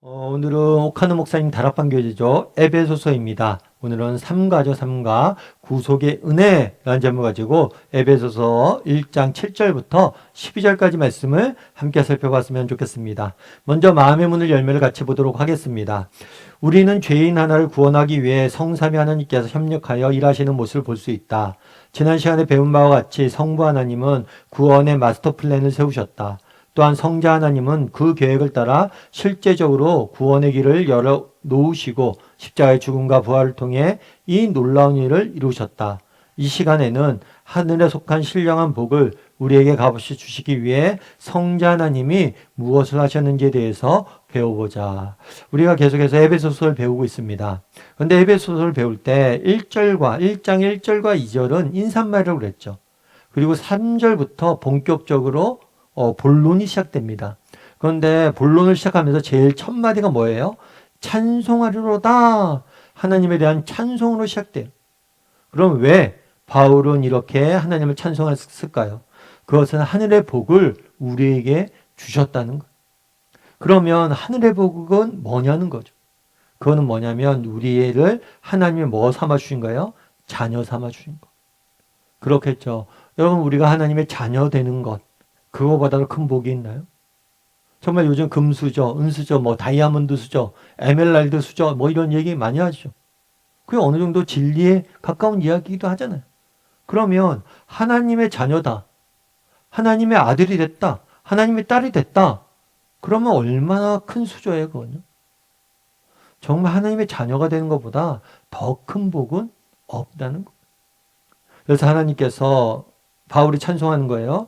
오늘은 오카노 목사님 다락방 교재죠. 에베소서입니다. 오늘은 삼가죠, 삼가. 구속의 은혜라는 제목을 가지고 에베소서 1장 7절부터 12절까지 말씀을 함께 살펴봤으면 좋겠습니다. 먼저 마음의 문을 열매를 같이 보도록 하겠습니다. 우리는 죄인 하나를 구원하기 위해 성삼위 하나님께서 협력하여 일하시는 모습을 볼 수 있다. 지난 시간에 배운 바와 같이 성부 하나님은 구원의 마스터 플랜을 세우셨다. 또한 성자 하나님은 그 계획을 따라 실제적으로 구원의 길을 열어 놓으시고 십자가의 죽음과 부활을 통해 이 놀라운 일을 이루셨다. 이 시간에는 하늘에 속한 신령한 복을 우리에게 값없이 주시기 위해 성자 하나님이 무엇을 하셨는지에 대해서 배워보자. 우리가 계속해서 에베소서를 배우고 있습니다. 그런데 에베소서를 배울 때 1장 1절과 2절은 인사말이라고 그랬죠. 그리고 3절부터 본격적으로 본론이 시작됩니다. 그런데 본론을 시작하면서 제일 첫 마디가 뭐예요? 찬송하리로다. 하나님에 대한 찬송으로 시작돼요. 그럼 왜 바울은 이렇게 하나님을 찬송했을까요? 그것은 하늘의 복을 우리에게 주셨다는 거예요. 그러면 하늘의 복은 뭐냐는 거죠. 그거는 뭐냐면 우리를 하나님이 뭐 삼아 주신 거예요? 자녀 삼아 주신 것. 그렇겠죠. 여러분, 우리가 하나님의 자녀 되는 것, 그거보다도 큰 복이 있나요? 정말 요즘 금수저, 은수저, 다이아몬드 수저, 에메랄드 수저, 이런 얘기 많이 하죠. 그게 어느 정도 진리에 가까운 이야기이기도 하잖아요. 그러면 하나님의 자녀다. 하나님의 아들이 됐다. 하나님의 딸이 됐다. 그러면 얼마나 큰 수저예요, 그거는? 정말 하나님의 자녀가 되는 것보다 더 큰 복은 없다는 거예요. 그래서 하나님께서 바울이 찬송하는 거예요.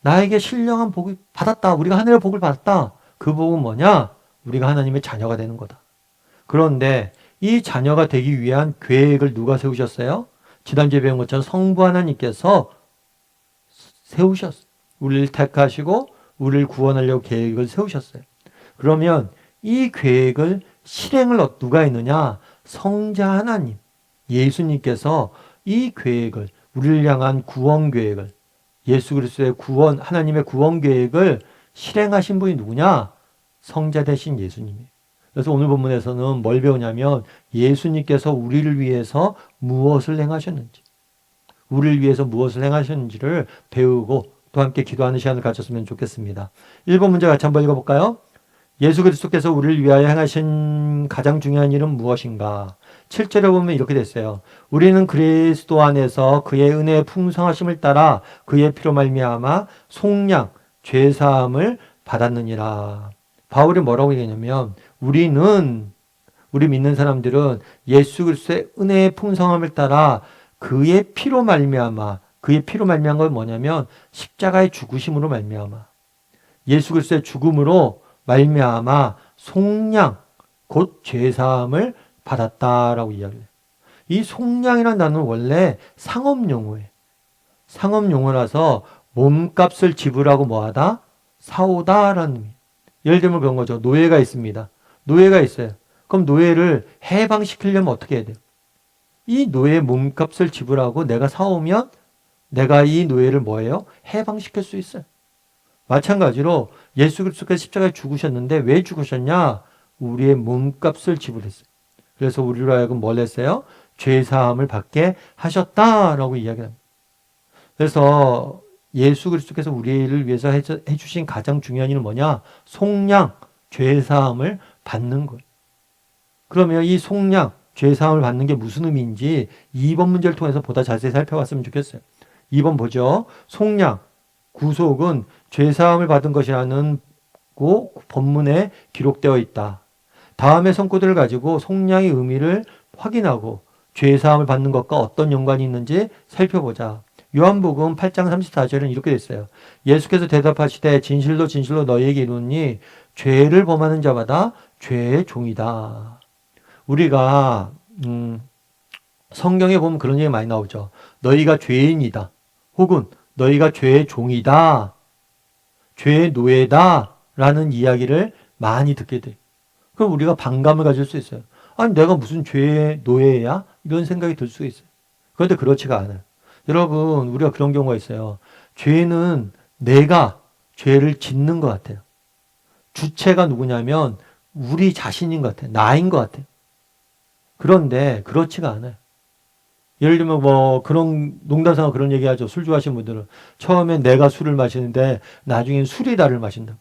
나에게 신령한 복을 받았다. 우리가 하늘의 복을 받았다. 그 복은 뭐냐? 우리가 하나님의 자녀가 되는 거다. 그런데 이 자녀가 되기 위한 계획을 누가 세우셨어요? 지난주에 배운 것처럼 성부 하나님께서 세우셨어요. 우리를 택하시고 우리를 구원하려고 계획을 세우셨어요. 그러면 이 계획을 실행을 누가 했느냐? 성자 하나님, 예수님께서 이 계획을, 우리를 향한 구원 계획을, 예수 그리스도의 구원, 하나님의 구원 계획을 실행하신 분이 누구냐? 성자 되신 예수님이에요. 그래서 오늘 본문에서는 뭘 배우냐면 예수님께서 우리를 위해서 무엇을 행하셨는지, 우리를 위해서 무엇을 행하셨는지를 배우고 또 함께 기도하는 시간을 가졌으면 좋겠습니다. 1번 문제 같이 한번 읽어볼까요? 예수 그리스도께서 우리를 위하여 행하신 가장 중요한 일은 무엇인가? 7절에 보면 이렇게 됐어요. 우리는 그리스도 안에서 그의 은혜의 풍성하심을 따라 그의 피로 말미암아 속량 죄 사함을 받았느니라. 바울이 뭐라고 얘기하냐면 우리 믿는 사람들은 예수 그리스도의 은혜의 풍성함을 따라 그의 피로 말미암아, 그의 피로 말미암은 건 뭐냐면 십자가의 죽으심으로 말미암아, 예수 그리스도의 죽음으로 말미암아 속량 곧 죄 사함을 받았다라고 이야기해요. 이 속량이라는 단어는 원래 상업 용어예요. 상업 용어라서 몸값을 지불하고 뭐하다? 사오다라는 의미. 예를 들면 그런 거죠. 노예가 있습니다. 노예가 있어요. 그럼 노예를 해방시키려면 어떻게 해야 돼요? 이 노예의 몸값을 지불하고 내가 사오면 내가 이 노예를 뭐예요? 해방시킬 수 있어요. 마찬가지로 예수 그리스도께서 십자가에 죽으셨는데 왜 죽으셨냐? 우리의 몸값을 지불했어요. 그래서 우리로 하여금 뭘 했어요? 죄사함을 받게 하셨다라고 이야기합니다. 그래서 예수 그리스도께서 우리를 위해서 해주신 가장 중요한 일은 뭐냐? 속량, 죄사함을 받는 거예요. 그러면 이 속량, 죄사함을 받는 게 무슨 의미인지 2번 문제를 통해서 보다 자세히 살펴봤으면 좋겠어요. 2번 보죠. 속량, 구속은 죄사함을 받은 것이라는 본문에 기록되어 있다. 다음의 성구들을 가지고 속량의 의미를 확인하고 죄사함을 받는 것과 어떤 연관이 있는지 살펴보자. 요한복음 8장 34절은 이렇게 됐어요. 예수께서 대답하시되 진실로 진실로 너희에게 이르노니 죄를 범하는 자마다 죄의 종이다. 우리가 성경에 보면 그런 얘기 많이 나오죠. 너희가 죄인이다. 혹은 너희가 죄의 종이다. 죄의 노예다. 라는 이야기를 많이 듣게 돼요. 그럼 우리가 반감을 가질 수 있어요. 아니, 내가 무슨 죄의 노예야? 이런 생각이 들 수 있어요. 그런데 그렇지가 않아요. 여러분, 우리가 그런 경우가 있어요. 죄는 내가 죄를 짓는 것 같아요. 주체가 누구냐면 우리 자신인 것 같아요. 나인 것 같아요. 그런데 그렇지가 않아요. 예를 들면 뭐 그런 농담삼아 그런 얘기하죠. 술 좋아하시는 분들은 처음엔 내가 술을 마시는데 나중엔 술이 나를 마신다.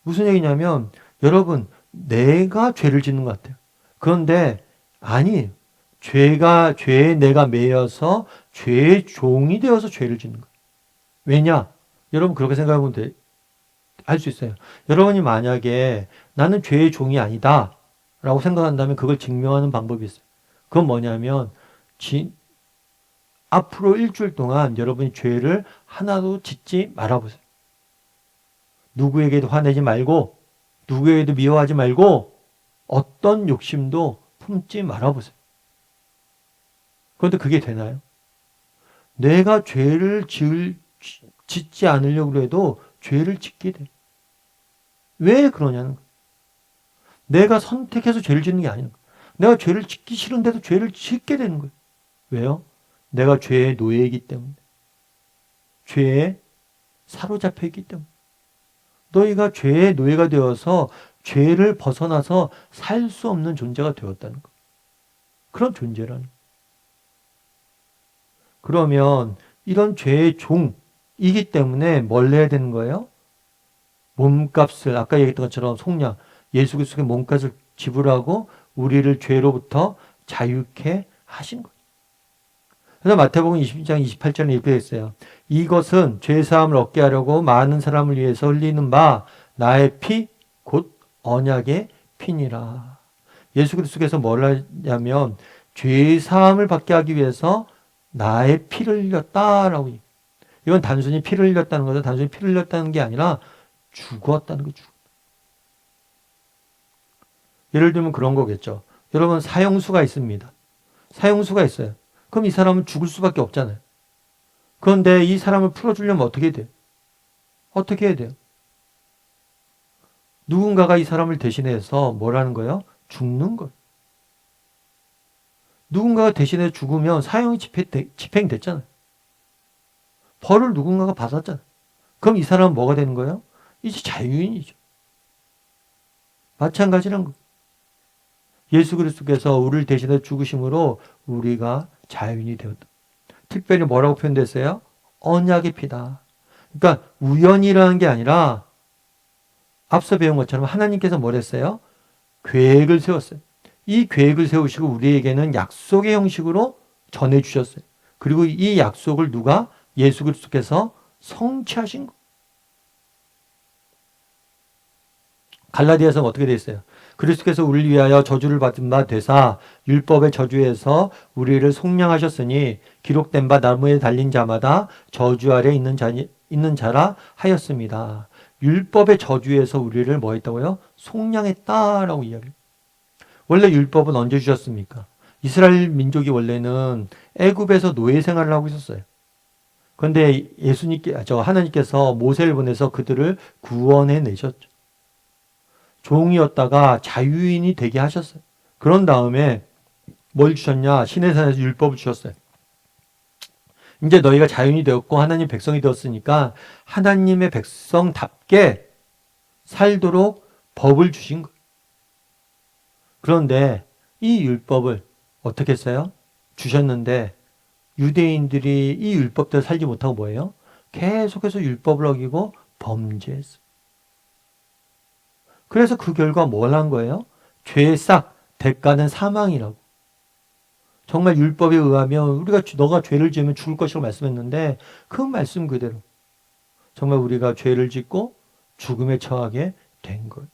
무슨 얘기냐면 여러분 내가 죄를 짓는 것 같아요. 그런데 아니에요. 죄에 내가 매여서 죄의 종이 되어서 죄를 짓는 거예요. 왜냐? 여러분 그렇게 생각하면 할 수 있어요. 여러분이 만약에 나는 죄의 종이 아니다 라고 생각한다면 그걸 증명하는 방법이 있어요. 그건 뭐냐면 앞으로 일주일 동안 여러분이 죄를 하나도 짓지 말아보세요. 누구에게도 화내지 말고 누구에게도 미워하지 말고 어떤 욕심도 품지 말아보세요. 그런데 그게 되나요? 내가 죄를 짓지 않으려고 해도 죄를 짓게 돼. 왜 그러냐는 거예요. 내가 선택해서 죄를 짓는 게 아닌 거예요. 내가 죄를 짓기 싫은데도 죄를 짓게 되는 거예요. 왜요? 내가 죄의 노예이기 때문에. 죄에 사로잡혀 있기 때문에. 너희가 죄의 노예가 되어서 죄를 벗어나서 살 수 없는 존재가 되었다는 거. 그런 존재라는 거. 그러면 이런 죄의 종이기 때문에 뭘 해야 되는 거예요? 몸값을 아까 얘기했던 것처럼 속량 예수 그리스도의 몸값을 지불하고 우리를 죄로부터 자유케 하신 거예요. 그래서 마태복음 20장 28절에 이렇게 되어 있어요. 이것은 죄사함을 얻게 하려고 많은 사람을 위해서 흘리는 바 나의 피 곧 언약의 피니라. 예수 그리스도께서 뭘 하냐면 죄사함을 받게 하기 위해서 나의 피를 흘렸다라고. 이건 단순히 피를 흘렸다는 것은 단순히 피를 흘렸다는 게 아니라 죽었다는 거죠. 예를 들면 그런 거겠죠. 여러분 사형수가 있습니다. 사형수가 있어요. 그럼 이 사람은 죽을 수밖에 없잖아요. 그런데 이 사람을 풀어주려면 어떻게 돼요? 어떻게 해야 돼요? 누군가가 이 사람을 대신해서 뭘 하는 거예요? 죽는 거예요. 누군가가 대신해 죽으면 사형이 집행됐잖아요. 벌을 누군가가 받았잖아요. 그럼 이 사람은 뭐가 되는 거예요? 이제 자유인이죠. 마찬가지란 거예요. 예수 그리스도께서 우리를 대신해 죽으심으로 우리가 자유인이 되었다. 특별히 뭐라고 표현됐어요? 언약의 피다. 그러니까 우연이라는 게 아니라 앞서 배운 것처럼 하나님께서 뭘 했어요? 계획을 세웠어요. 이 계획을 세우시고 우리에게는 약속의 형식으로 전해주셨어요. 그리고 이 약속을 누가? 예수 그리스도께서 성취하신 거. 갈라디아서는 어떻게 되어 있어요? 그리스도께서 우리를 위하여 저주를 받은 바 되사 율법의 저주에서 우리를 속량하셨으니 기록된 바 나무에 달린 자마다 저주 아래 있는 자라 하였습니다. 율법의 저주에서 우리를 뭐 했다고요? 속량했다라고 이야기해요. 원래 율법은 언제 주셨습니까? 이스라엘 민족이 원래는 애굽에서 노예 생활을 하고 있었어요. 그런데 하나님께서 모세를 보내서 그들을 구원해 내셨죠. 종이었다가 자유인이 되게 하셨어요. 그런 다음에 뭘 주셨냐? 시내산에서 율법을 주셨어요. 이제 너희가 자유인이 되었고 하나님 백성이 되었으니까 하나님의 백성답게 살도록 법을 주신 거예요. 그런데 이 율법을 어떻게 했어요? 주셨는데 유대인들이 이 율법대로 살지 못하고 뭐예요? 계속해서 율법을 어기고 범죄했어요. 그래서 그 결과 뭘 한 거예요? 죄의 싹, 대가는 사망이라고. 정말 율법에 의하면 너가 죄를 지으면 죽을 것이라고 말씀했는데 그 말씀 그대로 정말 우리가 죄를 짓고 죽음에 처하게 된 거예요.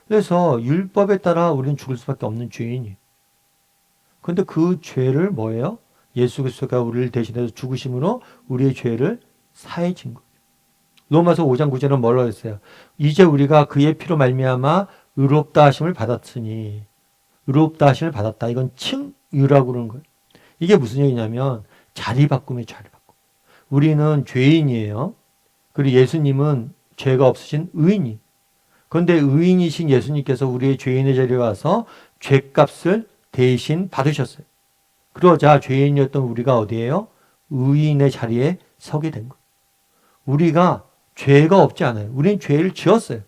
그래서 율법에 따라 우리는 죽을 수밖에 없는 죄인이에요. 그런데 그 죄를 뭐예요? 예수 그리스도가 우리를 대신해서 죽으심으로 우리의 죄를 사해진 거예요. 로마서 5장 9절은 뭐라고 했어요? 이제 우리가 그의 피로 말미암아 의롭다 하심을 받았으니 의롭다 하심을 받았다. 이건 칭의라고 그러는 거예요. 이게 무슨 얘기냐면 자리 바꿈이에요. 자리 바꿈. 우리는 죄인이에요. 그리고 예수님은 죄가 없으신 의인이. 그런데 의인이신 예수님께서 우리의 죄인의 자리에 와서 죄값을 대신 받으셨어요. 그러자 죄인이었던 우리가 어디예요? 의인의 자리에 서게 된 거예요. 우리가 죄가 없지 않아요. 우리는 죄를 지었어요.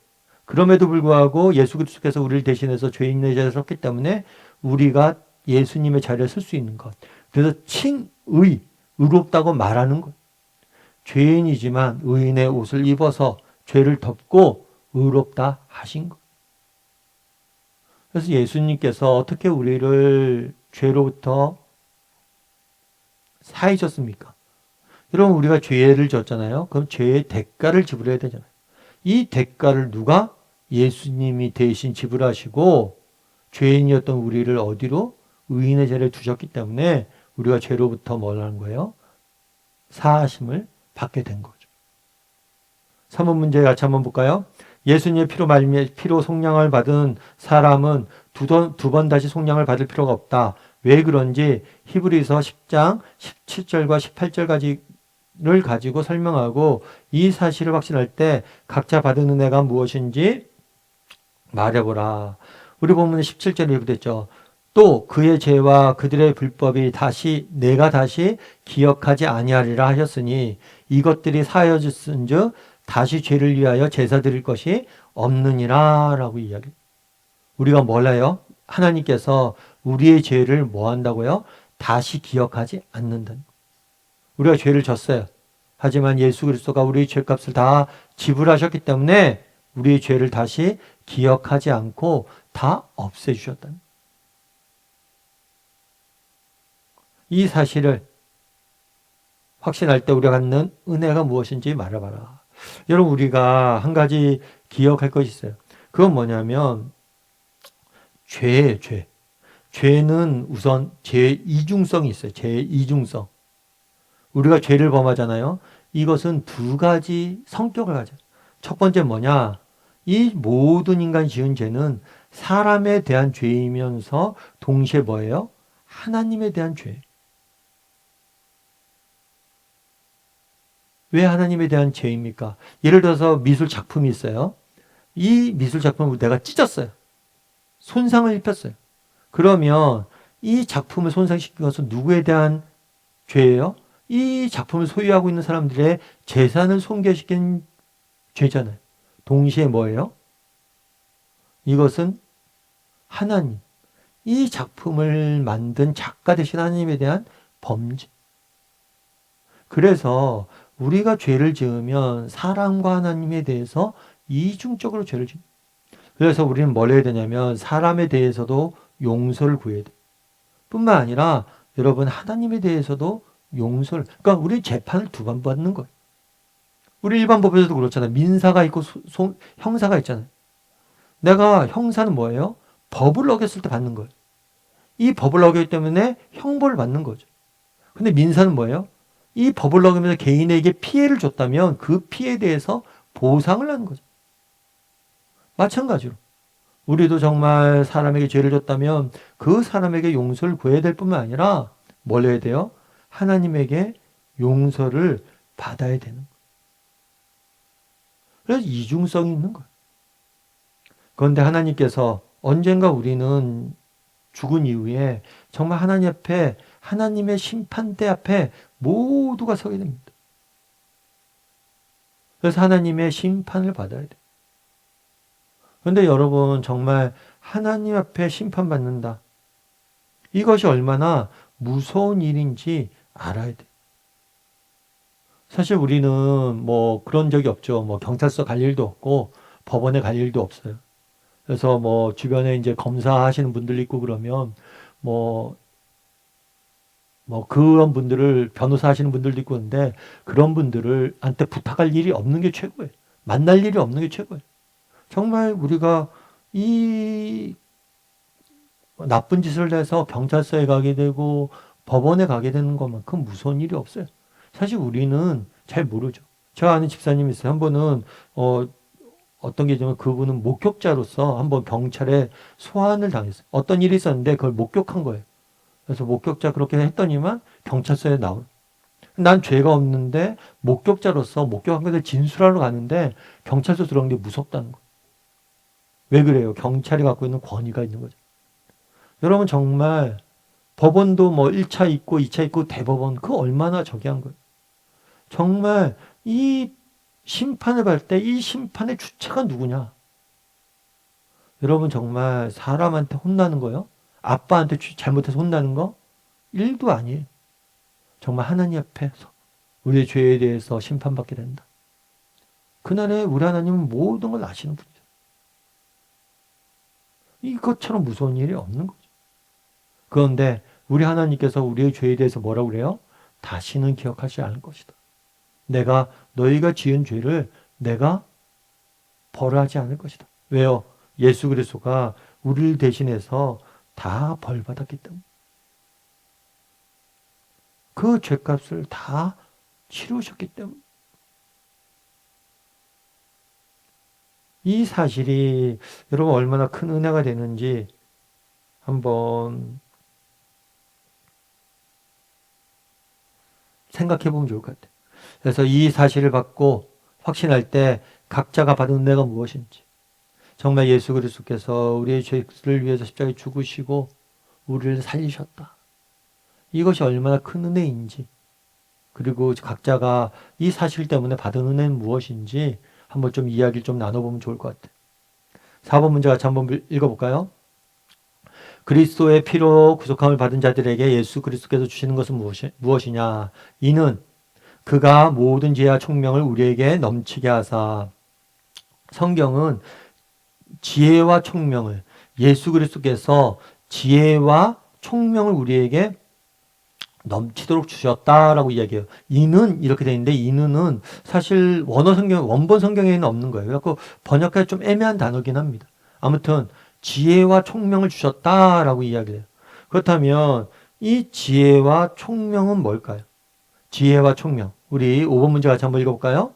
그럼에도 불구하고 예수 그리스도께서 우리를 대신해서 죄인의 자리에 섰기 때문에 우리가 예수님의 자리에 설 수 있는 것. 그래서 의롭다고 말하는 것. 죄인이지만 의인의 옷을 입어서 죄를 덮고 의롭다 하신 것. 그래서 예수님께서 어떻게 우리를 죄로부터 사해줬습니까? 여러분, 우리가 죄를 졌잖아요. 그럼 죄의 대가를 지불해야 되잖아요. 이 대가를 누가? 예수님이 대신 지불하시고 죄인이었던 우리를 어디로? 의인의 자리에 두셨기 때문에 우리가 죄로부터 뭘 하는 거예요? 사하심을 받게 된 거죠. 3번 문제 같이 한번 볼까요? 예수님의 피로 속량을 받은 사람은 두 번 다시 속량을 받을 필요가 없다. 왜 그런지 히브리서 10장 17절과 18절까지를 가지고 설명하고 이 사실을 확신할 때 각자 받은 은혜가 무엇인지 말해보라. 우리 본문에 17절에 이렇게 됐죠. 또 그의 죄와 그들의 불법이 내가 다시 기억하지 아니하리라 하셨으니 이것들이 사하여졌은즉 다시 죄를 위하여 제사 드릴 것이 없느니라 라고 이야기. 우리가 뭘 해요? 하나님께서 우리의 죄를 뭐 한다고요? 다시 기억하지 않는다. 우리가 죄를 졌어요. 하지만 예수 그리스도가 우리의 죄값을 다 지불하셨기 때문에 우리의 죄를 다시 기억하지 않고 다 없애주셨다. 이 사실을 확신할 때 우리가 갖는 은혜가 무엇인지 말해봐라. 여러분, 우리가 한 가지 기억할 것이 있어요. 그건 뭐냐면 죄예요, 죄. 죄는 우선 제2중성이 있어요. 제2중성. 우리가 죄를 범하잖아요. 이것은 두 가지 성격을 가져요. 첫 번째 뭐냐? 이 모든 인간 지은 죄는 사람에 대한 죄이면서 동시에 뭐예요? 하나님에 대한 죄. 왜 하나님에 대한 죄입니까? 예를 들어서 미술 작품이 있어요. 이 미술 작품을 내가 찢었어요. 손상을 입혔어요. 그러면 이 작품을 손상시킨 것은 누구에 대한 죄예요? 이 작품을 소유하고 있는 사람들의 재산을 손괴시킨 죄잖아요. 동시에 뭐예요? 이것은 하나님, 이 작품을 만든 작가 되신 하나님에 대한 범죄. 그래서 우리가 죄를 지으면 사람과 하나님에 대해서 이중적으로 죄를 지어요. 그래서 우리는 뭘 해야 되냐면 사람에 대해서도 용서를 구해야 돼요. 뿐만 아니라 여러분 하나님에 대해서도 용서를, 그러니까 우리 재판을 두 번 받는 거예요. 우리 일반 법에서도 그렇잖아요. 민사가 있고 형사가 있잖아요. 내가 형사는 뭐예요? 법을 어겼을 때 받는 거예요. 이 법을 어겼기 때문에 형벌을 받는 거죠. 근데 민사는 뭐예요? 이 법을 어기면서 개인에게 피해를 줬다면 그 피해에 대해서 보상을 하는 거죠. 마찬가지로 우리도 정말 사람에게 죄를 줬다면 그 사람에게 용서를 구해야 될 뿐만 아니라 뭘 해야 돼요? 하나님에게 용서를 받아야 되는 거예요. 그래서 이중성이 있는 거예요. 그런데 하나님께서 언젠가 우리는 죽은 이후에 정말 하나님 앞에, 하나님의 심판대 앞에 모두가 서게 됩니다. 그래서 하나님의 심판을 받아야 돼요. 그런데 여러분, 정말 하나님 앞에 심판받는다. 이것이 얼마나 무서운 일인지 알아야 돼요. 사실 우리는 뭐 그런 적이 없죠. 뭐 경찰서 갈 일도 없고 법원에 갈 일도 없어요. 그래서 뭐 주변에 이제 검사하시는 분들 있고 그러면 뭐 그런 분들을 변호사 하시는 분들도 있고 그런데 그런 분들을 한테 부탁할 일이 없는 게 최고예요. 만날 일이 없는 게 최고예요. 정말 우리가 이 나쁜 짓을 해서 경찰서에 가게 되고 법원에 가게 되는 것만큼 무서운 일이 없어요. 사실 우리는 잘 모르죠. 제가 아는 집사님이 있어요. 한 번은 어떤 게 있냐면 그분은 목격자로서 한번 경찰에 소환을 당했어요. 어떤 일이 있었는데 그걸 목격한 거예요. 그래서 목격자 그렇게 했더니만 경찰서에 나온. 난 죄가 없는데 목격자로서 목격한 것을 진술하러 가는데 경찰서 들어간 게 무섭다는 거예요. 왜 그래요? 경찰이 갖고 있는 권위가 있는 거죠. 여러분 정말 법원도 뭐 1차 있고 2차 있고 대법원 그 얼마나 저기한 거예요. 정말 이 심판을 받을 때 이 심판의 주체가 누구냐? 여러분 정말 사람한테 혼나는 거요? 아빠한테 잘못해서 혼나는 거? 1도 아니에요. 정말 하나님 앞에서 우리의 죄에 대해서 심판받게 된다. 그날에 우리 하나님은 모든 걸 아시는 분이죠. 이것처럼 무서운 일이 없는 거죠. 그런데 우리 하나님께서 우리의 죄에 대해서 뭐라고 그래요? 다시는 기억하지 않을 것이다. 내가 너희가 지은 죄를 내가 벌하지 않을 것이다. 왜요? 예수 그리스도가 우리를 대신해서 다 벌받았기 때문에. 그 죄값을 다 치르셨기 때문에. 이 사실이 여러분 얼마나 큰 은혜가 되는지 한번 생각해 보면 좋을 것 같아요. 그래서 이 사실을 받고 확신할 때 각자가 받은 은혜가 무엇인지, 정말 예수 그리스도께서 우리의 죄를 위해서 십자가에 죽으시고 우리를 살리셨다. 이것이 얼마나 큰 은혜인지, 그리고 각자가 이 사실 때문에 받은 은혜는 무엇인지 한번 좀 이야기를 좀 나눠보면 좋을 것 같아요. 4번 문제 같이 한번 읽어볼까요? 그리스도의 피로 구속함을 받은 자들에게 예수 그리스도께서 주시는 것은 무엇이냐? 이는 그가 모든 지혜와 총명을 우리에게 넘치게 하사. 성경은 지혜와 총명을, 예수 그리스도께서 지혜와 총명을 우리에게 넘치도록 주셨다라고 이야기해요. 이는 이렇게 되어 있는데, 이는은 사실 원본 성경에는 없는 거예요. 그래서 번역하기 좀 애매한 단어긴 합니다. 아무튼 지혜와 총명을 주셨다라고 이야기해요. 그렇다면 이 지혜와 총명은 뭘까요? 지혜와 총명. 우리 5번 문제 같이 한번 읽어볼까요?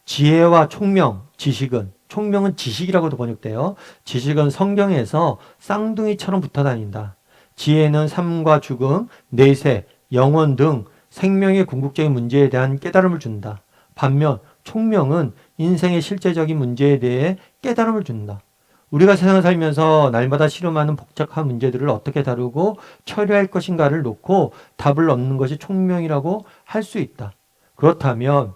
지혜와 총명, 지식은, 총명은 지식이라고도 번역돼요. 지식은 성경에서 쌍둥이처럼 붙어 다닌다. 지혜는 삶과 죽음, 내세, 영원 등 생명의 궁극적인 문제에 대한 깨달음을 준다. 반면 총명은 인생의 실제적인 문제에 대해 깨달음을 준다. 우리가 세상을 살면서 날마다 실험하는 복잡한 문제들을 어떻게 다루고 처리할 것인가를 놓고 답을 얻는 것이 총명이라고 할 수 있다. 그렇다면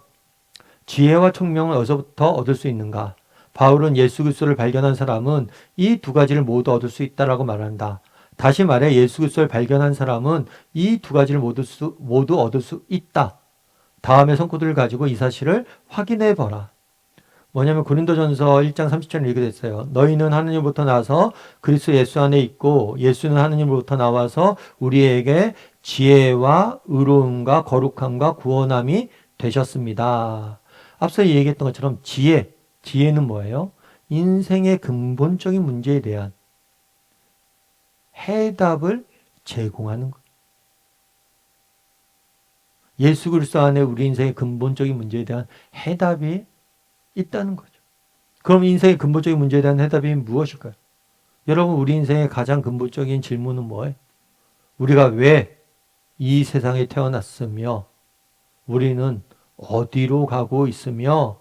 지혜와 총명을 어디서부터 얻을 수 있는가? 바울은 예수 그리스도를 발견한 사람은 이 두 가지를 모두 얻을 수 있다라고 말한다. 다시 말해 예수 그리스도를 발견한 사람은 이 두 가지를 모두 얻을 수 있다. 다음의 성구들을 가지고 이 사실을 확인해 보라. 뭐냐면 고린도전서 1장 30절에 이렇게 됐어요. 너희는 하느님으로부터 나서 그리스도 예수 안에 있고 예수는 하느님으로부터 나와서 우리에게 지혜와 의로움과 거룩함과 구원함이 되셨습니다. 앞서 얘기했던 것처럼 지혜는 뭐예요? 인생의 근본적인 문제에 대한 해답을 제공하는 것. 예수 그리스도 안에 우리 인생의 근본적인 문제에 대한 해답이 있다는 거죠. 그럼 인생의 근본적인 문제에 대한 해답이 무엇일까요? 여러분, 우리 인생의 가장 근본적인 질문은 뭐예요? 우리가 왜 이 세상에 태어났으며 우리는 어디로 가고 있으며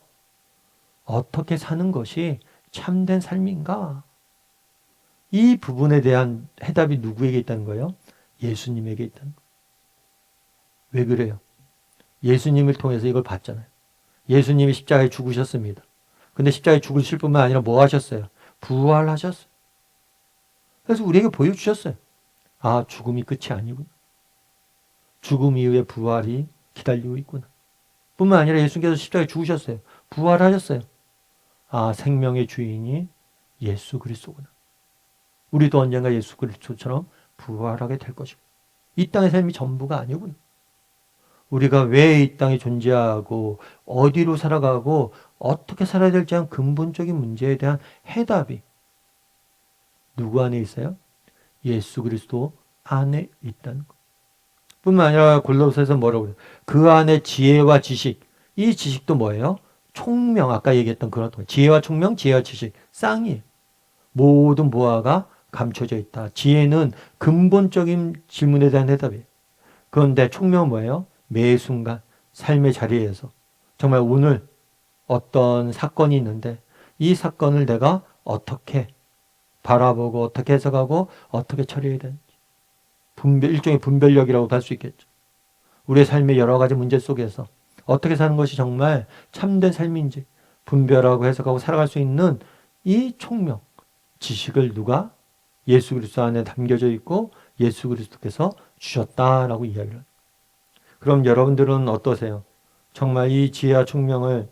어떻게 사는 것이 참된 삶인가? 이 부분에 대한 해답이 누구에게 있다는 거예요? 예수님에게 있다는 거예요. 왜 그래요? 예수님을 통해서 이걸 봤잖아요. 예수님이 십자가에 죽으셨습니다. 근데 십자가에 죽으실 뿐만 아니라 뭐 하셨어요? 부활하셨어요. 그래서 우리에게 보여주셨어요. 아, 죽음이 끝이 아니구나. 죽음 이후에 부활이 기다리고 있구나. 뿐만 아니라 예수님께서 십자가에 죽으셨어요. 부활하셨어요. 아, 생명의 주인이 예수 그리스도구나. 우리도 언젠가 예수 그리스도처럼 부활하게 될 것이고, 이 땅의 삶이 전부가 아니구나. 우리가 왜 이 땅에 존재하고 어디로 살아가고 어떻게 살아야 될지 한 근본적인 문제에 대한 해답이 누구 안에 있어요? 예수 그리스도 안에 있다는 것. 뿐만 아니라 골로새서 뭐라고 그래요? 그 안에 지혜와 지식. 이 지식도 뭐예요? 총명. 아까 얘기했던 그런 지혜와 총명, 지혜와 지식. 쌍이에요. 모든 보화가 감춰져 있다. 지혜는 근본적인 질문에 대한 해답이에요. 그런데 총명은 뭐예요? 매 순간 삶의 자리에서 정말 오늘 어떤 사건이 있는데 이 사건을 내가 어떻게 바라보고 어떻게 해석하고 어떻게 처리해야 되는지 일종의 분별력이라고도 할 수 있겠죠. 우리의 삶의 여러 가지 문제 속에서 어떻게 사는 것이 정말 참된 삶인지 분별하고 해석하고 살아갈 수 있는 이 총명, 지식을 누가? 예수 그리스도 안에 담겨져 있고 예수 그리스도께서 주셨다라고 이야기를 합니다. 그럼 여러분들은 어떠세요? 정말 이 지혜와 총명을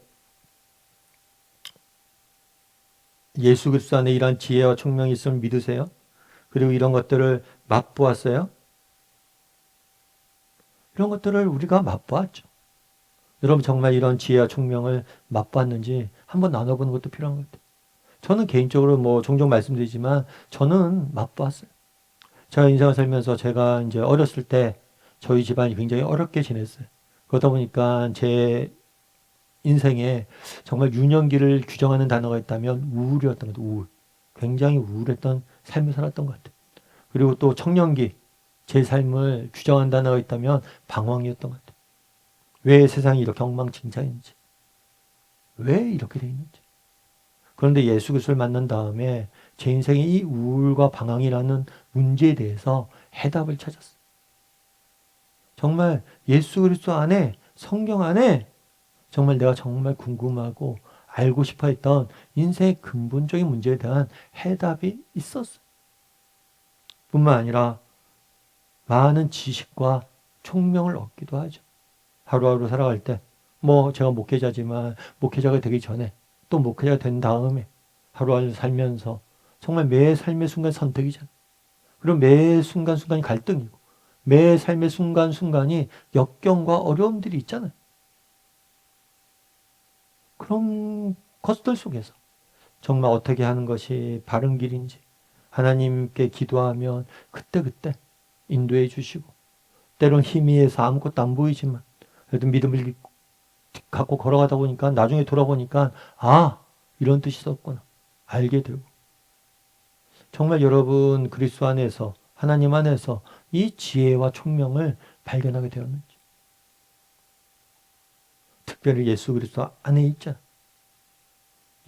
예수 그리스도 안에 이런 지혜와 총명이 있음을 믿으세요? 그리고 이런 것들을 맛보았어요? 이런 것들을 우리가 맛보았죠. 여러분 정말 이런 지혜와 총명을 맛봤는지 한번 나눠보는 것도 필요한 것 같아요. 저는 개인적으로 뭐 종종 말씀드리지만 저는 맛봤어요. 제가 인생을 살면서 제가 이제 어렸을 때 저희 집안이 굉장히 어렵게 지냈어요. 그러다 보니까 제 인생에 정말 유년기를 규정하는 단어가 있다면 우울이었던 것 같아요. 우울. 굉장히 우울했던 삶을 살았던 것 같아요. 그리고 또 청년기, 제 삶을 규정한 단어가 있다면 방황이었던 것 같아요. 왜 세상이 이렇게 엉망진창인지, 왜 이렇게 돼 있는지. 그런데 예수 그리스도를 만난 다음에 제 인생의 이 우울과 방황이라는 문제에 대해서 해답을 찾았어요. 정말 예수 그리스도 안에, 성경 안에 정말 내가 정말 궁금하고 알고 싶어 했던 인생의 근본적인 문제에 대한 해답이 있었어요. 뿐만 아니라 많은 지식과 총명을 얻기도 하죠. 하루하루 살아갈 때, 뭐 제가 목회자지만 목회자가 되기 전에 또 목회자가 된 다음에 하루하루 살면서 정말 매 삶의 순간 선택이잖아요. 그리고 매 순간순간이 갈등이고 매 삶의 순간순간이 역경과 어려움들이 있잖아요. 그런 것들 속에서 정말 어떻게 하는 것이 바른 길인지 하나님께 기도하면 그때그때 인도해 주시고 때론 희미해서 아무것도 안 보이지만 그래도 믿음을 갖고 걸어가다 보니까 나중에 돌아보니까 아 이런 뜻이 있었구나 알게 되고 정말 여러분 그리스도 안에서 하나님 안에서 이 지혜와 총명을 발견하게 되었는지 특별히 예수 그리스도 안에 있잖아.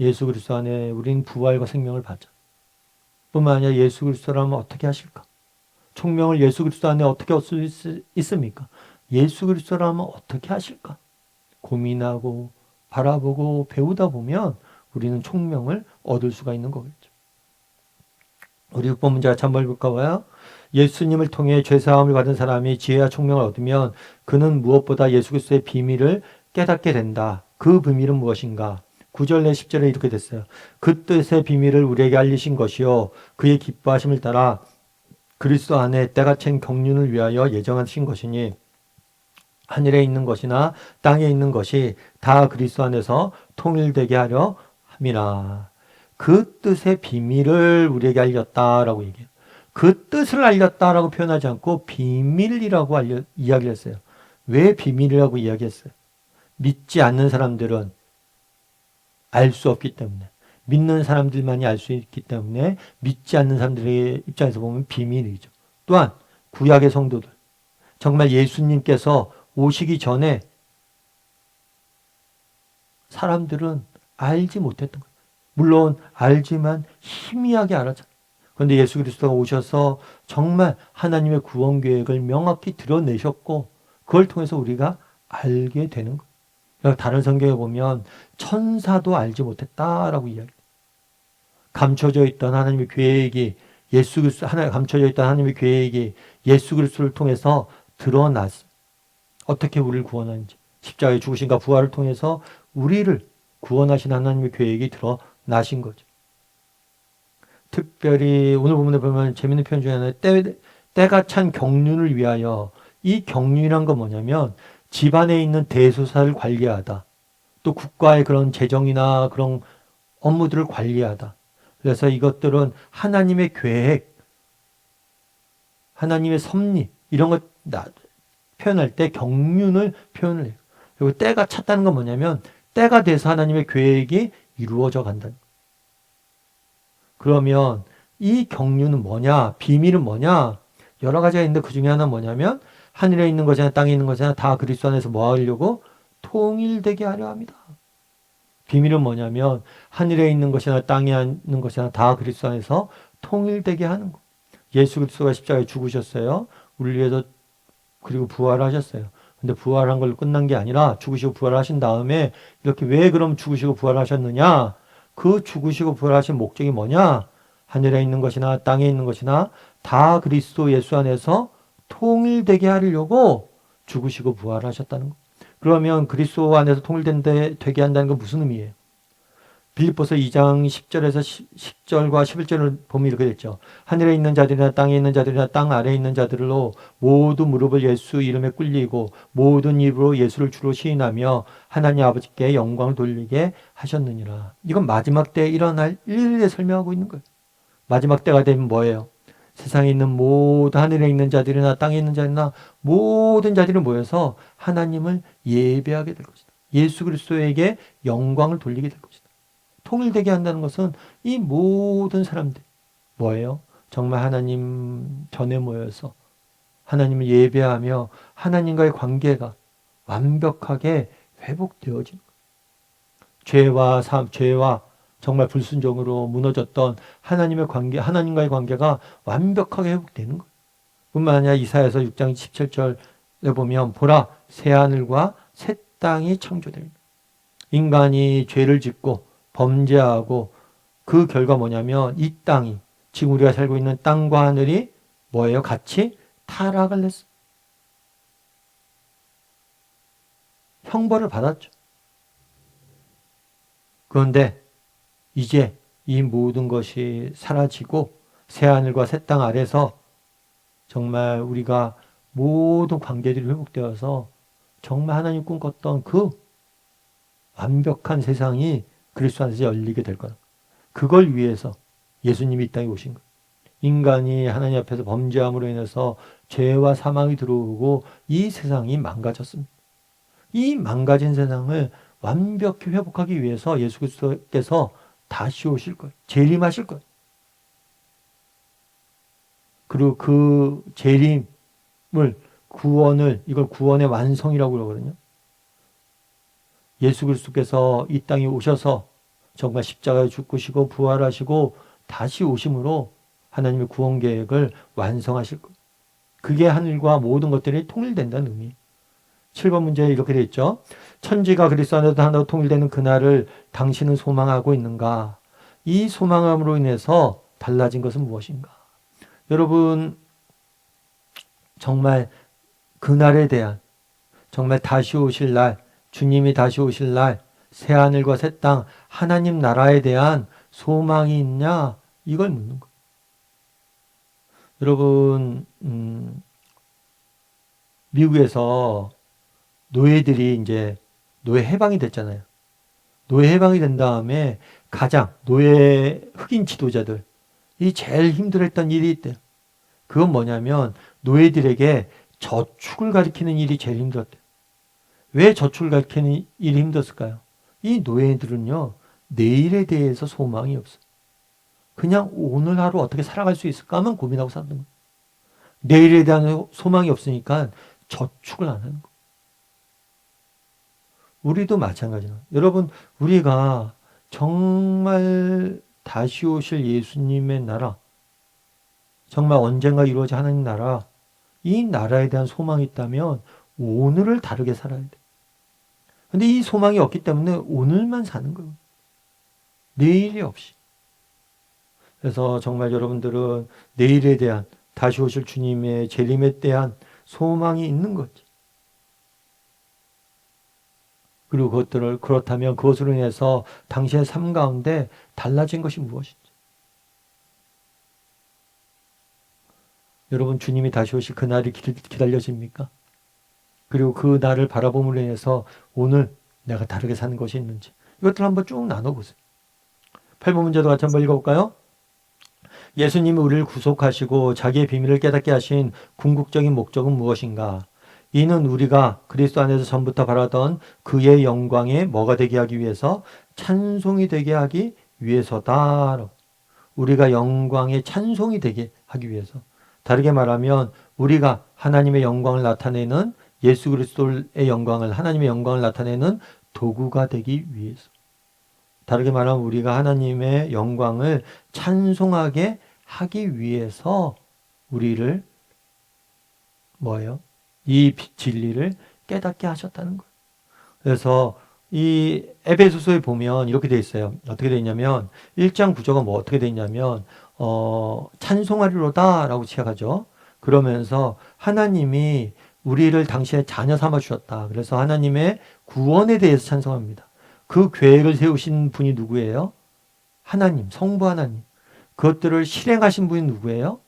예수 그리스도 안에 우린 부활과 생명을 받자. 뿐만 아니라 예수 그리스도라면 어떻게 하실까? 총명을 예수 그리스도 안에 어떻게 얻을 수 있습니까? 예수 그리스도라면 어떻게 하실까? 고민하고 바라보고 배우다 보면 우리는 총명을 얻을 수가 있는 거겠죠. 우리 6번 문제 같이 한번 볼까요? 예수님을 통해 죄사함을 받은 사람이 지혜와 총명을 얻으면 그는 무엇보다 예수 그리스도의 비밀을 깨닫게 된다. 그 비밀은 무엇인가? 9절 내 10절에 이렇게 됐어요. 그 뜻의 비밀을 우리에게 알리신 것이요 그의 기뻐하심을 따라 그리스도 안에 때가 찬 경륜을 위하여 예정하신 것이니 하늘에 있는 것이나 땅에 있는 것이 다 그리스도 안에서 통일되게 하려 함이라. 그 뜻의 비밀을 우리에게 알렸다라고 얘기해요. 그 뜻을 알렸다라고 표현하지 않고 비밀이라고 이야기를 했어요. 왜 비밀이라고 이야기했어요? 믿지 않는 사람들은 알 수 없기 때문에 믿는 사람들만이 알 수 있기 때문에 믿지 않는 사람들의 입장에서 보면 비밀이죠. 또한 구약의 성도들 정말 예수님께서 오시기 전에 사람들은 알지 못했던 거예요. 물론 알지만 희미하게 알았잖아요. 그런데 예수 그리스도가 오셔서 정말 하나님의 구원 계획을 명확히 드러내셨고 그걸 통해서 우리가 알게 되는 거예요. 다른 성경에 보면 천사도 알지 못했다라고 이야기해요. 감춰져 있던 하나님의 계획이 예수 그리스도 하나 감춰져 있던 하나님의 계획이 예수 그리스도를 통해서 드러났어요. 어떻게 우리를 구원하는지 십자가의 죽으심과 부활을 통해서 우리를 구원하신 하나님의 계획이 드러나신 거죠. 특별히 오늘 본문에 보면 재밌는 표현 중에 하나 때가 찬 경륜을 위하여 이 경륜이란 건 뭐냐면 집안에 있는 대소사를 관리하다. 또 국가의 그런 재정이나 그런 업무들을 관리하다. 그래서 이것들은 하나님의 계획, 하나님의 섭리 이런 것 표현할 때 경륜을 표현을 해요. 그리고 때가 찼다는 건 뭐냐면 때가 돼서 하나님의 계획이 이루어져 간다는 거예요. 그러면 이 경륜은 뭐냐? 비밀은 뭐냐? 여러 가지가 있는데 그 중에 하나는 뭐냐면 하늘에 있는 것이나 땅에 있는 것이나 다 그리스도 안에서 뭐 하려고? 통일되게 하려 합니다. 비밀은 뭐냐면 하늘에 있는 것이나 땅에 있는 것이나 다 그리스도 안에서 통일되게 하는 거. 예수 그리스도가 십자가에 죽으셨어요. 우리 위해서 그리고 부활하셨어요. 근데 부활한 걸로 끝난 게 아니라 죽으시고 부활하신 다음에 이렇게 왜 그럼 죽으시고 부활하셨느냐? 그 죽으시고 부활하신 목적이 뭐냐? 하늘에 있는 것이나 땅에 있는 것이나 다 그리스도 예수 안에서 통일되게 하려고 죽으시고 부활하셨다는 거. 그러면 그리스도 안에서 통일되게 한다는 건 무슨 의미예요? 빌립보서 2장 10절에서 10절과 11절을 보면 이렇게 됐죠. 하늘에 있는 자들이나 땅에 있는 자들이나 땅 아래에 있는 자들로 모두 무릎을 예수 이름에 꿇리고 모든 입으로 예수를 주로 시인하며 하나님 아버지께 영광을 돌리게 하셨느니라. 이건 마지막 때에 일어날 일에 설명하고 있는 거예요. 마지막 때가 되면 뭐예요? 세상에 있는 모든 하늘에 있는 자들이나 땅에 있는 자들이나 모든 자들이 모여서 하나님을 예배하게 될 것이다. 예수 그리스도에게 영광을 돌리게 될 것이다. 통일되게 한다는 것은 이 모든 사람들 뭐예요? 정말 하나님 전에 모여서 하나님을 예배하며 하나님과의 관계가 완벽하게 회복되어지는 거예요. 죄와 정말 불순종으로 무너졌던 하나님과의 관계가 완벽하게 회복되는 거예요. 뿐만 아니라 이사야서 6장 17절에 보면 보라 새 하늘과 새 땅이 창조됩니다. 인간이 죄를 짓고 범죄하고 그 결과 뭐냐면 이 땅이 지금 우리가 살고 있는 땅과 하늘이 뭐예요? 같이 타락을 했어. 형벌을 받았죠. 그런데 이제 이 모든 것이 사라지고 새하늘과 새 땅 아래서 정말 우리가 모든 관계들이 회복되어서 정말 하나님 꿈꿨던 그 완벽한 세상이 그리스도 안에서 열리게 될 거다. 그걸 위해서 예수님이 이 땅에 오신 거예요. 인간이 하나님 앞에서 범죄함으로 인해서 죄와 사망이 들어오고 이 세상이 망가졌습니다. 이 망가진 세상을 완벽히 회복하기 위해서 예수 그리스도께서 다시 오실 거예요. 재림하실 거예요. 그리고 그 재림을 이걸 구원의 완성이라고 그러거든요. 예수 그리스도께서 이 땅에 오셔서 정말 십자가에 죽으시고 부활하시고 다시 오심으로 하나님의 구원 계획을 완성하실 거예요. 그게 하늘과 모든 것들이 통일된다는 의미. 7번 문제에 이렇게 되어 있죠. 천지가 그리스도 안에서 하나로 통일되는 그날을 당신은 소망하고 있는가? 이 소망함으로 인해서 달라진 것은 무엇인가? 여러분 정말 그날에 대한 정말 다시 오실 날 주님이 다시 오실 날 새하늘과 새 땅 하나님 나라에 대한 소망이 있냐? 이걸 묻는 거예요. 여러분 미국에서 노예들이 이제 노예 해방이 됐잖아요. 노예 해방이 된 다음에 가장 노예 흑인 지도자들이 제일 힘들었던 일이 있대요. 그건 뭐냐면 노예들에게 저축을 가리키는 일이 제일 힘들었대요. 왜 저축을 가리키는 일이 힘들었을까요? 이 노예들은요, 내일에 대해서 소망이 없어요. 그냥 오늘 하루 어떻게 살아갈 수 있을까만 고민하고 사는 거예요. 내일에 대한 소망이 없으니까 저축을 안 하는 거예요. 우리도 마찬가지예요. 여러분, 우리가 정말 다시 오실 예수님의 나라, 정말 언젠가 이루어질 하나님 나라, 이 나라에 대한 소망이 있다면 오늘을 다르게 살아야 돼. 근데 이 소망이 없기 때문에 오늘만 사는 거예요. 내일이 없이. 그래서 정말 여러분들은 내일에 대한 다시 오실 주님의 재림에 대한 소망이 있는 거지. 그리고 그렇다면 그것으로 인해서 당신의 삶 가운데 달라진 것이 무엇인지. 여러분 주님이 다시 오실 그날이 기다려집니까? 그리고 그 날을 바라봄으로 인해서 오늘 내가 다르게 사는 것이 있는지. 이것들 한번 쭉 나눠보세요. 8번 문제도 같이 한번 읽어볼까요? 예수님이 우리를 구속하시고 자기의 비밀을 깨닫게 하신 궁극적인 목적은 무엇인가? 이는 우리가 그리스도 안에서 전부터 바라던 그의 영광에 뭐가 되게 하기 위해서 찬송이 되게 하기 위해서다. 우리가 영광의 찬송이 되게 하기 위해서. 다르게 말하면 우리가 하나님의 영광을 나타내는 예수 그리스도의 영광을 하나님의 영광을 나타내는 도구가 되기 위해서. 다르게 말하면 우리가 하나님의 영광을 찬송하게 하기 위해서 우리를 뭐예요? 이 진리를 깨닫게 하셨다는 거예요. 그래서 이 에베소서에 보면 이렇게 돼 있어요. 어떻게 돼 있냐면 1장 구조가 뭐 어떻게 돼 있냐면 찬송하리로다라고 시작하죠. 그러면서 하나님이 우리를 당신의 자녀 삼아 주셨다. 그래서 하나님의 구원에 대해서 찬송합니다. 그 계획을 세우신 분이 누구예요? 하나님, 성부 하나님. 그것들을 실행하신 분이 누구예요?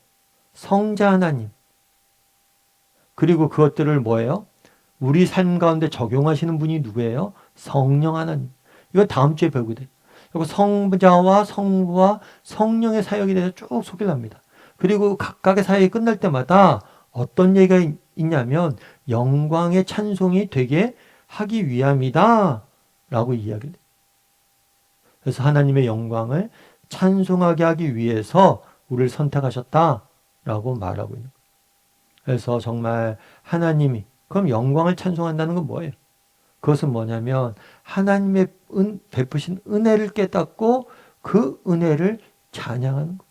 성자 하나님. 그리고 그것들을 뭐예요? 우리 삶 가운데 적용하시는 분이 누구예요? 성령 하나님. 이거 다음 주에 배우게 돼요. 그리고 성자와 성부와 성령의 사역에 대해서 쭉 소개를 합니다. 그리고 각각의 사역이 끝날 때마다 어떤 얘기가 있냐면 영광의 찬송이 되게 하기 위함이다 라고 이야기를 해요. 그래서 하나님의 영광을 찬송하게 하기 위해서 우리를 선택하셨다라고 말하고 있는 거예요. 그래서 정말 하나님이 그럼 영광을 찬송한다는 건 뭐예요? 그것은 뭐냐면 하나님의 베푸신 은혜를 깨닫고 그 은혜를 찬양하는 거예요.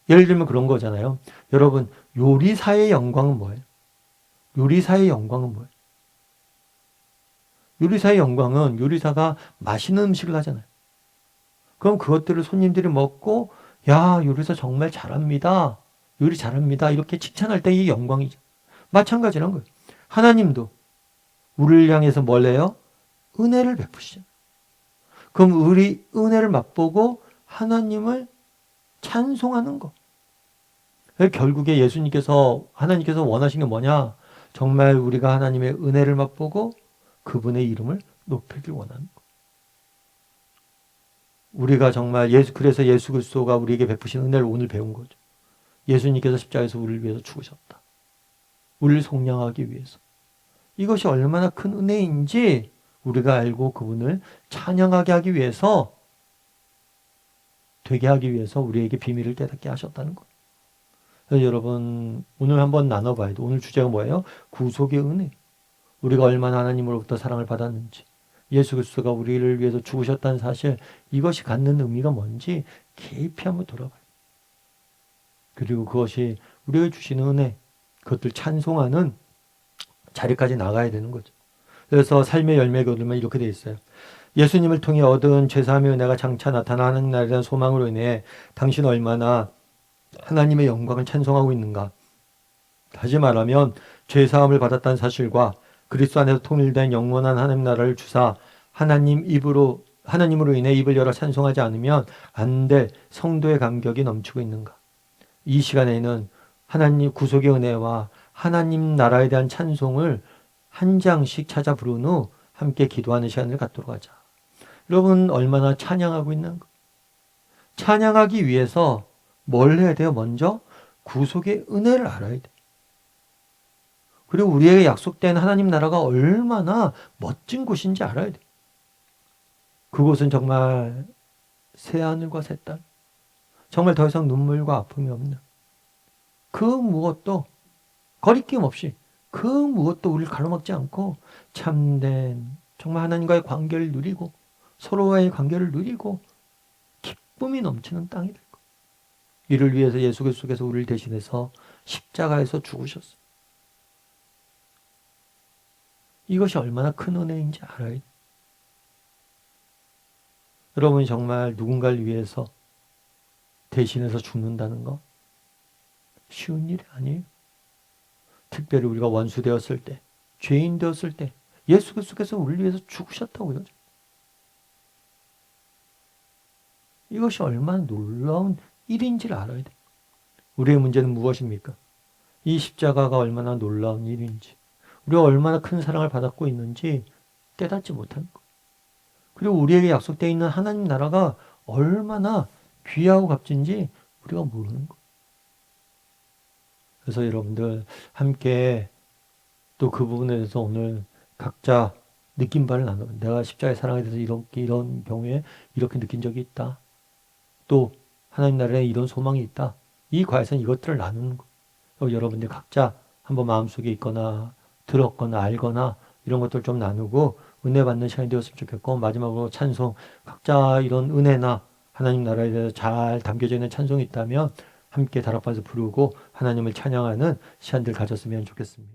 예를 들면 그런 거잖아요. 여러분 요리사의 영광은 뭐예요? 요리사의 영광은 뭐예요? 요리사의 영광은 요리사가 맛있는 음식을 하잖아요. 그럼 그것들을 손님들이 먹고 야 요리사 정말 잘합니다. 요리 잘합니다. 이렇게 칭찬할 때 이 영광이죠. 마찬가지란 거예요. 하나님도 우리를 향해서 뭘 해요? 은혜를 베푸시죠. 그럼 우리 은혜를 맛보고 하나님을 찬송하는 거. 결국에 하나님께서 원하신 게 뭐냐? 정말 우리가 하나님의 은혜를 맛보고 그분의 이름을 높이길 원하는 거. 우리가 정말 그래서 예수 그리스도가 우리에게 베푸신 은혜를 오늘 배운 거죠. 예수님께서 십자가에서 우리를 위해서 죽으셨다. 우리를 속량하기 위해서. 이것이 얼마나 큰 은혜인지 우리가 알고 그분을 찬양하게 하기 위해서 되게 하기 위해서 우리에게 비밀을 깨닫게 하셨다는 것. 그래서 여러분 오늘 한번 나눠봐야 돼. 오늘 주제가 뭐예요? 구속의 은혜. 우리가 얼마나 하나님으로부터 사랑을 받았는지 예수 그리스도가 우리를 위해서 죽으셨다는 사실 이것이 갖는 의미가 뭔지 깊이 한번 돌아봐요. 그리고 그것이 우리에게 주시는 은혜 그것들 찬송하는 자리까지 나가야 되는 거죠. 그래서 삶의 열매가 얻으면 이렇게 돼 있어요. 예수님을 통해 얻은 죄사함의 은혜가 장차 나타나는 날에 대한 소망으로 인해 당신은 얼마나 하나님의 영광을 찬송하고 있는가. 다시 말하면 죄사함을 받았다는 사실과 그리스도 안에서 통일된 영원한 하나님 나라를 주사 하나님으로 인해 입을 열어 찬송하지 않으면 안 될 성도의 감격이 넘치고 있는가. 이 시간에는 하나님 구속의 은혜와 하나님 나라에 대한 찬송을 한 장씩 찾아 부른 후 함께 기도하는 시간을 갖도록 하자. 여러분 얼마나 찬양하고 있는가? 찬양하기 위해서 뭘 해야 돼요? 먼저 구속의 은혜를 알아야 돼. 그리고 우리에게 약속된 하나님 나라가 얼마나 멋진 곳인지 알아야 돼. 그곳은 정말 새하늘과 새 땅. 정말 더 이상 눈물과 아픔이 없는 그 무엇도 거리낌 없이 그 무엇도 우리를 가로막지 않고 참된 정말 하나님과의 관계를 누리고 서로와의 관계를 누리고 기쁨이 넘치는 땅이 될 거예요. 이를 위해서 예수 그리스도께서 우리를 대신해서 십자가에서 죽으셨어요. 이것이 얼마나 큰 은혜인지 알아야 돼요. 여러분이 정말 누군가를 위해서 대신해서 죽는다는 거 쉬운 일이 아니에요. 특별히 우리가 원수 되었을 때, 죄인 되었을 때 예수 그리스도께서 우리를 위해서 죽으셨다고 그러죠. 이것이 얼마나 놀라운 일인지를 알아야 돼요. 우리의 문제는 무엇입니까? 이 십자가가 얼마나 놀라운 일인지, 우리가 얼마나 큰 사랑을 받았고 있는지 깨닫지 못하는 것. 그리고 우리에게 약속되어 있는 하나님 나라가 얼마나 귀하고 값진지 우리가 모르는 것. 그래서 여러분들 함께 또 그 부분에 대해서 오늘 각자 느낀 바를 나눠. 내가 십자가의 사랑에 대해서 이런 경우에 이렇게 느낀 적이 있다. 또 하나님 나라에 이런 소망이 있다. 이 과에서는 이것들을 나누는 거. 여러분들 각자 한번 마음속에 있거나 들었거나 알거나 이런 것들 좀 나누고 은혜 받는 시간이 되었으면 좋겠고, 마지막으로 찬송, 각자 이런 은혜나 하나님 나라에 대해서 잘 담겨져 있는 찬송이 있다면 함께 다락방에서 부르고 하나님을 찬양하는 시간들 가졌으면 좋겠습니다.